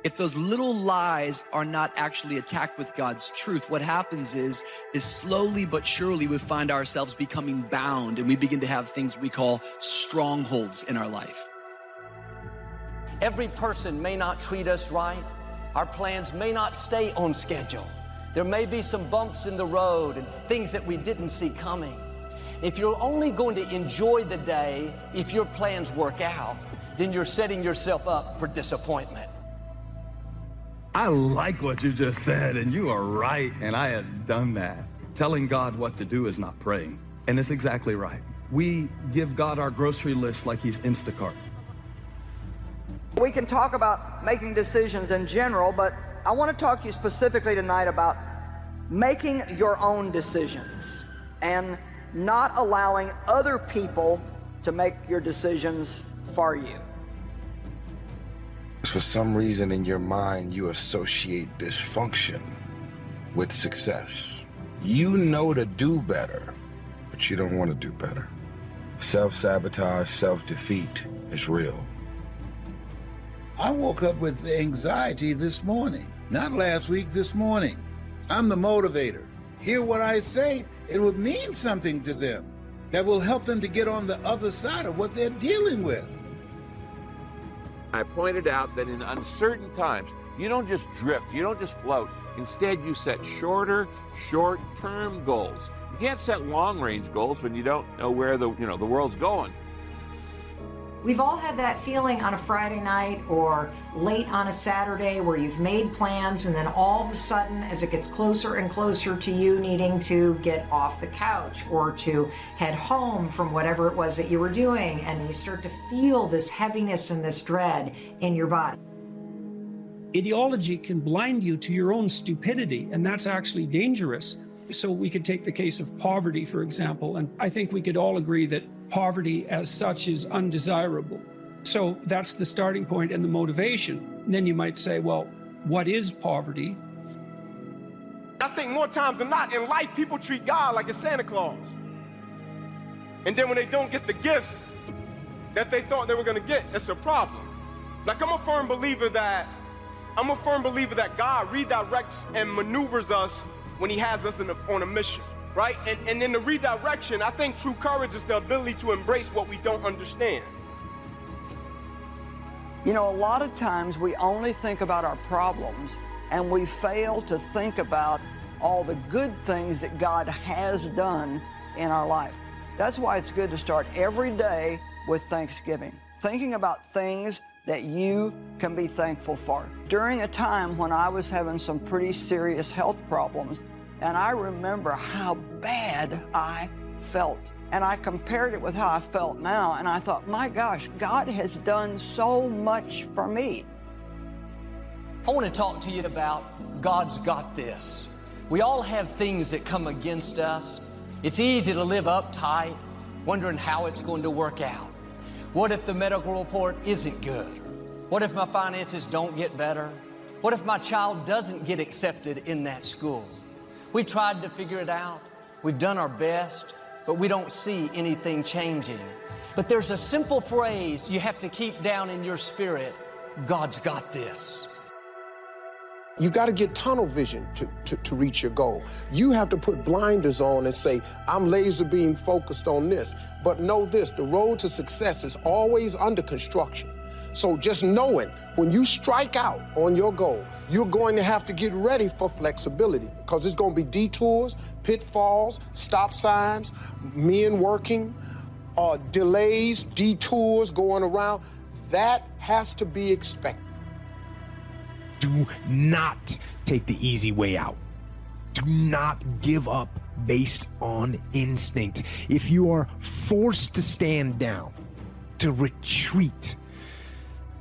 If those little lies are not actually attacked with God's truth, what happens is slowly but surely we find ourselves becoming bound, and we begin to have things we call strongholds in our life. Every person may not treat us right. Our plans may not stay on schedule. There may be some bumps in the road and things that we didn't see coming. If you're only going to enjoy the day if your plans work out, then you're setting yourself up for disappointment. I like what you just said, and you are right, and I had done that. Telling God what to do is not praying, and it's exactly right. We give God our grocery list like he's Instacart. We can talk about making decisions in general, but I want to talk to you specifically tonight about making your own decisions and not allowing other people to make your decisions for you. For some reason in your mind, you associate dysfunction with success. You know to do better, but you don't want to do better. Self-sabotage, self-defeat is real. I woke up with anxiety this morning, not last week, this morning. I'm the motivator. Hear what I say, it would mean something to them that will help them to get on the other side of what they're dealing with. I pointed out that in uncertain times, you don't just drift, you don't just float. Instead, you set short-term goals. You can't set long-range goals when you don't know where the world's going. We've all had that feeling on a Friday night or late on a Saturday where you've made plans, and then all of a sudden, as it gets closer and closer to you needing to get off the couch or to head home from whatever it was that you were doing, and you start to feel this heaviness and this dread in your body. Ideology can blind you to your own stupidity, and that's actually dangerous. So we could take the case of poverty, for example, and I think we could all agree that poverty as such is undesirable. So that's the starting point and the motivation. And then you might say, well, what is poverty? I think more times than not in life, people treat God like a Santa Claus. And then when they don't get the gifts that they thought they were going to get, it's a problem. Like I'm a firm believer that God redirects and maneuvers us when he has us on a mission. Right? And in the redirection, I think true courage is the ability to embrace what we don't understand. You know, a lot of times we only think about our problems and we fail to think about all the good things that God has done in our life. That's why it's good to start every day with Thanksgiving, thinking about things that you can be thankful for. During a time when I was having some pretty serious health problems, and I remember how bad I felt. And I compared it with how I felt now, and I thought, my gosh, God has done so much for me. I want to talk to you about God's got this. We all have things that come against us. It's easy to live uptight, wondering how it's going to work out. What if the medical report isn't good? What if my finances don't get better? What if my child doesn't get accepted in that school? We tried to figure it out. We've done our best, but we don't see anything changing. But there's a simple phrase you have to keep down in your spirit. God's got this. You got to get tunnel vision to reach your goal. You have to put blinders on and say, I'm laser beam focused on this. But know this, the road to success is always under construction. So just knowing when you strike out on your goal, you're going to have to get ready for flexibility because there's going to be detours, pitfalls, stop signs, men working, delays, detours going around. That has to be expected. Do not take the easy way out. Do not give up based on instinct. If you are forced to stand down, to retreat,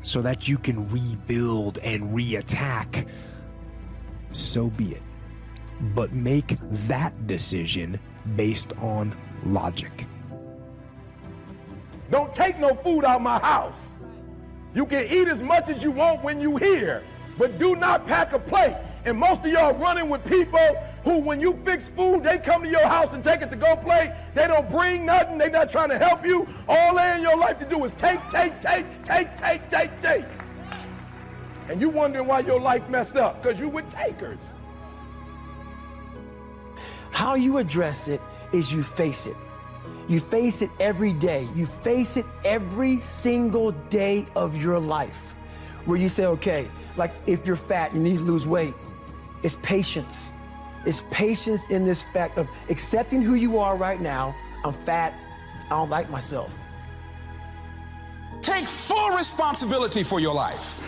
so that you can rebuild and re-attack, so be it. But make that decision based on logic. Don't take no food out of my house. You can eat as much as you want when you here, but do not pack a plate. And most of y'all running with people who, when you fix food, they come to your house and take it to go plate. They don't bring nothing. They're not trying to help you. All they in your life to do is take. And you wondering why your life messed up, because you with takers. How you address it is you face it. You face it every day. You face it every single day of your life. Where you say, okay, like if you're fat, you need to lose weight. It's patience. It's patience in this fact of accepting who you are right now. I'm fat, I don't like myself. Take full responsibility for your life.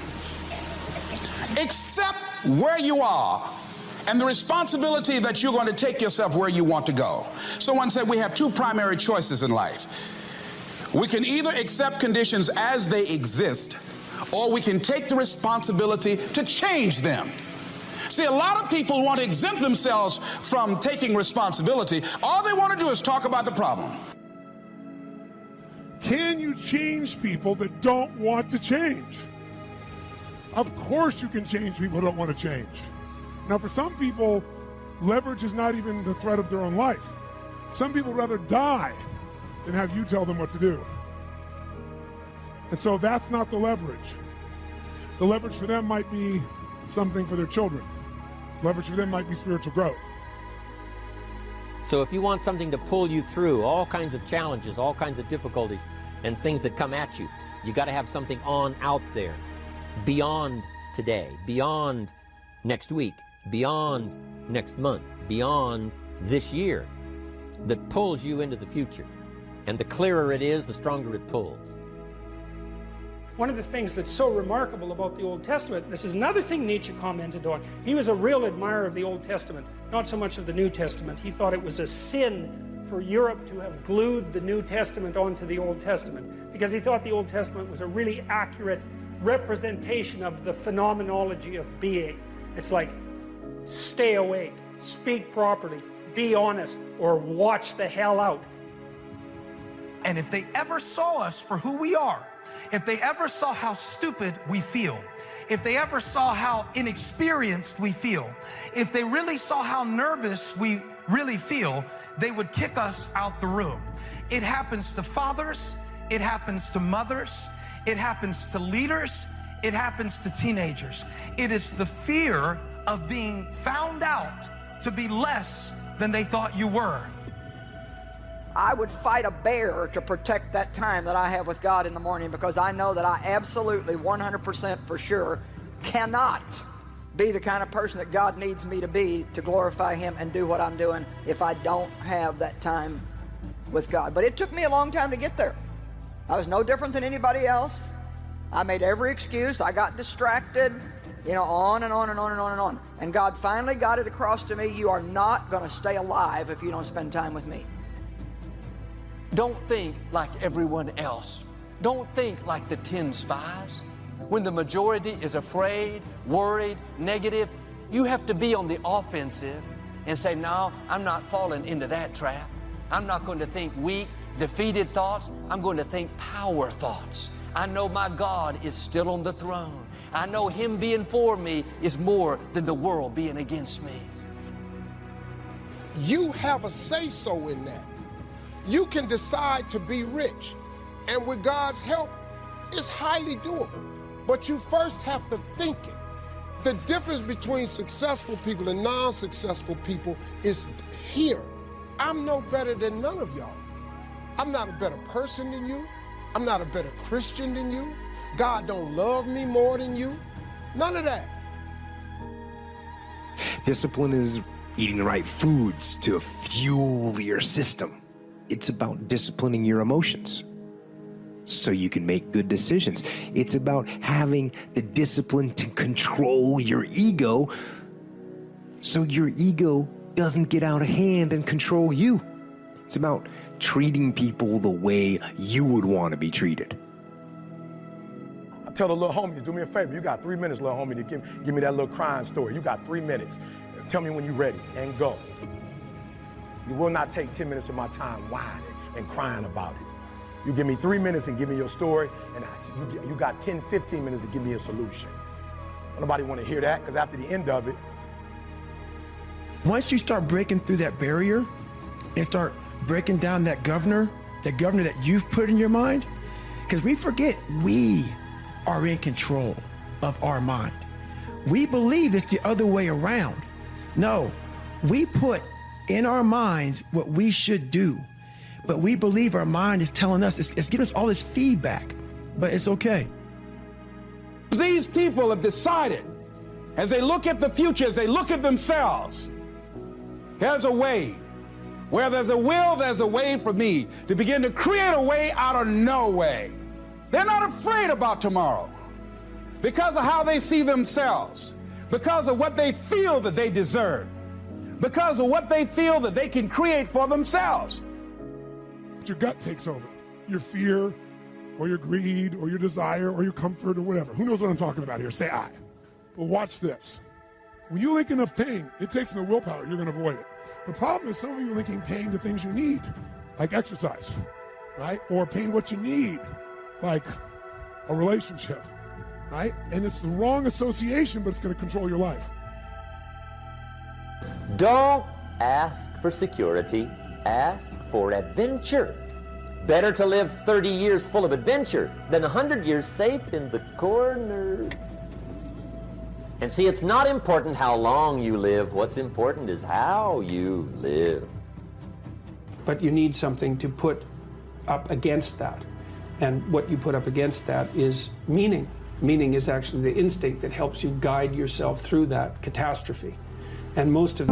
Accept where you are and the responsibility that you're going to take yourself where you want to go. Someone said we have two primary choices in life. We can either accept conditions as they exist, or we can take the responsibility to change them. See, a lot of people want to exempt themselves from taking responsibility. All they want to do is talk about the problem. Can you change people that don't want to change? Of course you can change people who don't want to change. Now, for some people, leverage is not even the threat of their own life. Some people rather die than have you tell them what to do. And so that's not the leverage. The leverage for them might be something for their children. Leverage for them might be spiritual growth. So if you want something to pull you through all kinds of challenges, all kinds of difficulties, and things that come at you, you got to have something on out there, beyond today, beyond next week, beyond next month, beyond this year, that pulls you into the future. And the clearer it is, the stronger it pulls. One of the things that's so remarkable about the Old Testament, this is another thing Nietzsche commented on. He was a real admirer of the Old Testament, not so much of the New Testament. He thought it was a sin for Europe to have glued the New Testament onto the Old Testament, because he thought the Old Testament was a really accurate representation of the phenomenology of being. It's like, stay awake, speak properly, be honest, or watch the hell out. And if they ever saw us for who we are, if they ever saw how stupid we feel, if they ever saw how inexperienced we feel, if they really saw how nervous we really feel, they would kick us out the room. It happens to fathers, it happens to mothers, it happens to leaders, it happens to teenagers. It is the fear of being found out to be less than they thought you were. I would fight a bear to protect that time that I have with God in the morning, because I know that I absolutely 100% for sure cannot be the kind of person that God needs me to be to glorify Him and do what I'm doing if I don't have that time with God. But it took me a long time to get there. I was no different than anybody else. I made every excuse. I got distracted, you know, on and on and on and on and on. And God finally got it across to me, you are not going to stay alive if you don't spend time with me. Don't think like everyone else. Don't think like the 10 spies. When the majority is afraid, worried, negative, you have to be on the offensive and say, no, I'm not falling into that trap. I'm not going to think weak, defeated thoughts. I'm going to think power thoughts. I know my God is still on the throne. I know Him being for me is more than the world being against me. You have a say-so in that. You can decide to be rich, and with God's help, it's highly doable. But you first have to think it. The difference between successful people and non-successful people is here. I'm no better than none of y'all. I'm not a better person than you. I'm not a better Christian than you. God don't love me more than you. None of that. Discipline is eating the right foods to fuel your system. It's about disciplining your emotions so you can make good decisions. It's about having the discipline to control your ego so your ego doesn't get out of hand and control you. It's about treating people the way you would want to be treated. I tell the little homies, do me a favor. You got 3 minutes, little homie, to give me that little crying story. You got 3 minutes. Tell me when you're ready and go. You will not take 10 minutes of my time whining and crying about it. You give me 3 minutes and give me your story, and you got 10, 15 minutes to give me a solution. Nobody want to hear that, because after the end of it. Once you start breaking through that barrier and start breaking down that governor that you've put in your mind, because we forget we are in control. of our mind. We believe it's the other way around. No, we put in our minds what we should do, but we believe our mind is telling us, it's giving us all this feedback, but it's okay. These people have decided, as they look at the future, as they look at themselves, there's a way. Where there's a will, there's a way for me to begin to create a way out of no way. They're not afraid about tomorrow because of how they see themselves, because of what they feel that they deserve, because of what they feel that they can create for themselves. Your gut takes over. Your fear, or your greed, or your desire, or your comfort, or whatever. Who knows what I'm talking about here? Say I. But watch this. When you link enough pain, it takes no willpower. You're going to avoid it. The problem is some of you are linking pain to things you need, like exercise, right? Or pain what you need, like a relationship, right? And it's the wrong association, but it's going to control your life. Don't ask for security, ask for adventure. Better to live 30 years full of adventure than 100 years safe in the corner. And see, it's not important how long you live. What's important is how you live. But you need something to put up against that. And what you put up against that is meaning. Meaning is actually the instinct that helps you guide yourself through that catastrophe. And most of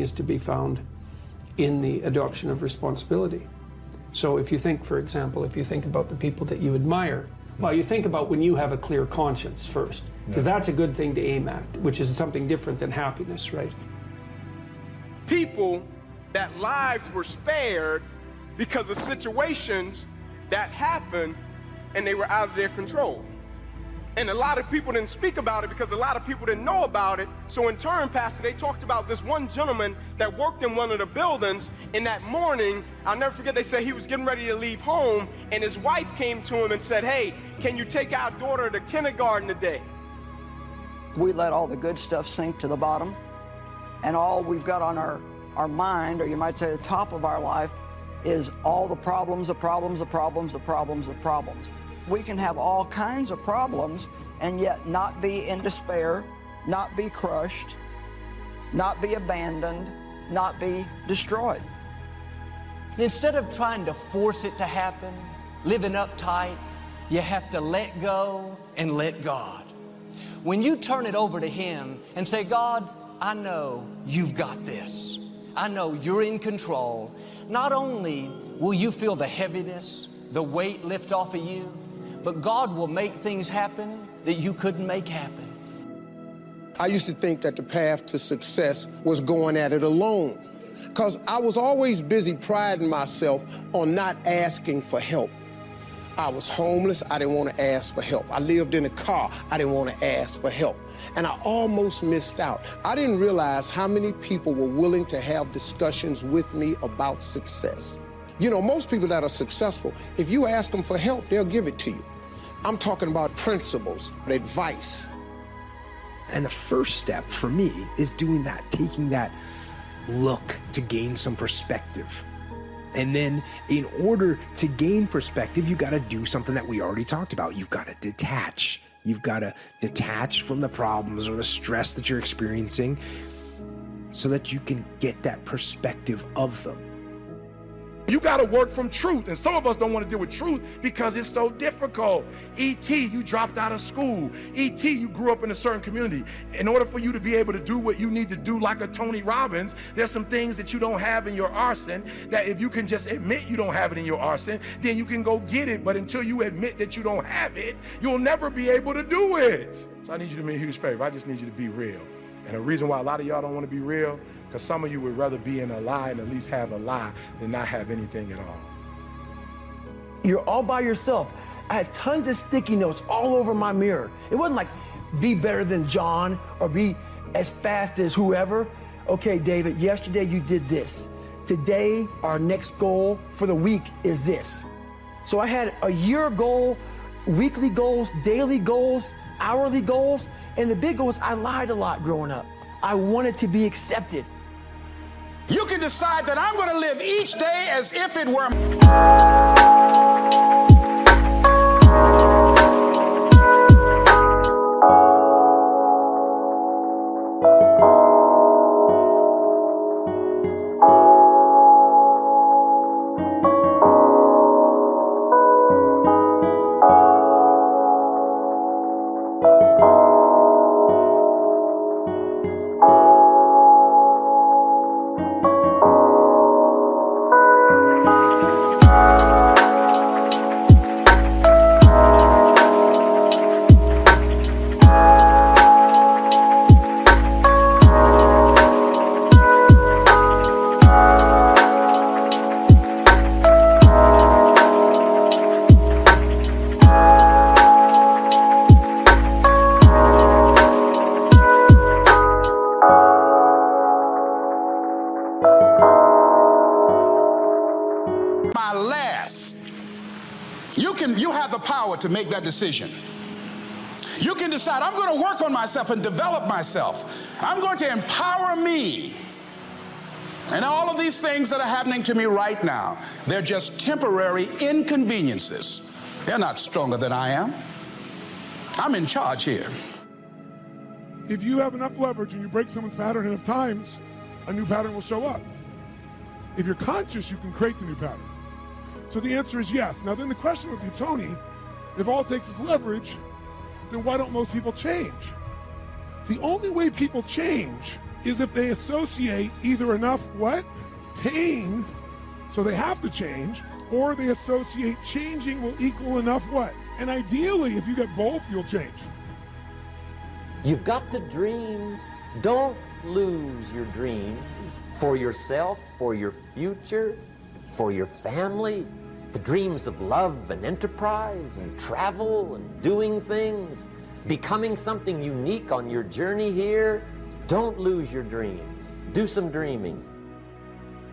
is to be found in the adoption of responsibility. So if you think, for example, if you think about the people that you admire, well, you think about when you have a clear conscience first, because that's a good thing to aim at, which is something different than happiness, right? People that lives were spared because of situations that happened and they were out of their control. And a lot of people didn't speak about it because a lot of people didn't know about it. So in turn, Pastor, they talked about this one gentleman that worked in one of the buildings. And that morning, I'll never forget, they said he was getting ready to leave home. And his wife came to him and said, hey, can you take our daughter to kindergarten today? We let all the good stuff sink to the bottom. And all we've got on our mind, or you might say the top of our life, is all the problems, the problems, the problems, the problems, the problems. We can have all kinds of problems and yet not be in despair, not be crushed, not be abandoned, not be destroyed. Instead of trying to force it to happen, living uptight, you have to let go and let God. When you turn it over to Him and say, God, I know you've got this. I know you're in control. Not only will you feel the heaviness, the weight lift off of you, but God will make things happen that you couldn't make happen. I used to think that the path to success was going at it alone, because I was always busy priding myself on not asking for help. I was homeless, I didn't want to ask for help. I lived in a car, I didn't want to ask for help. And I almost missed out. I didn't realize how many people were willing to have discussions with me about success. You know, most people that are successful, if you ask them for help, they'll give it to you. I'm talking about principles, advice, And the first step for me is doing that, taking that look to gain some perspective. And then in order to gain perspective, you got to do something that we already talked about. You've got to detach. You've got to detach from the problems or the stress that you're experiencing so that you can get that perspective of them. You got to work from truth, and some of us don't want to deal with truth because it's so difficult. E.T., you dropped out of school. E.T., you grew up in a certain community. In order for you to be able to do what you need to do like a Tony Robbins, there's some things that you don't have in your arsenal that if you can just admit you don't have it in your arsenal, then you can go get it. But until you admit that you don't have it, you'll never be able to do it. So I need you to do me a huge favor. I just need you to be real. And the reason why a lot of y'all don't want to be real, because some of you would rather be in a lie and at least have a lie than not have anything at all. You're all by yourself. I had tons of sticky notes all over my mirror. It wasn't like, be better than John or be as fast as whoever. Okay, David, yesterday you did this. Today, our next goal for the week is this. So I had a year goal, weekly goals, daily goals, hourly goals, and the big goal was I lied a lot growing up. I wanted to be accepted. You can decide that I'm going to live each day as if it were. You have the power to make that decision. You can decide, I'm going to work on myself and develop myself. I'm going to empower me. And all of these things that are happening to me right now, they're just temporary inconveniences. They're not stronger than I am. I'm in charge here. If you have enough leverage and you break someone's pattern enough times, a new pattern will show up. If you're conscious, you can create the new pattern. So the answer is yes. Now then the question would be, Tony, if all it takes is leverage, then why don't most people change? The only way people change is if they associate either enough what? Pain, so they have to change, or they associate changing will equal enough what? And ideally, if you get both, you'll change. You've got to dream. Don't lose your dreams for yourself, for your future, for your family. The dreams of love and enterprise and travel and doing things, becoming something unique on your journey here. Don't lose your dreams. Do some dreaming.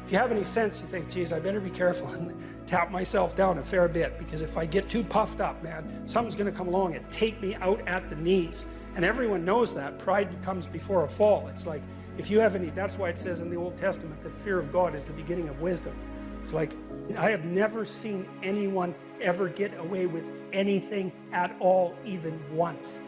If you have any sense, you think, geez, I better be careful and tap myself down a fair bit, because if I get too puffed up, man, something's going to come along and take me out at the knees. And everyone knows that. Pride comes before a fall. It's like, if you have any, that's why it says in the Old Testament that fear of God is the beginning of wisdom. It's like, I have never seen anyone ever get away with anything at all, even once.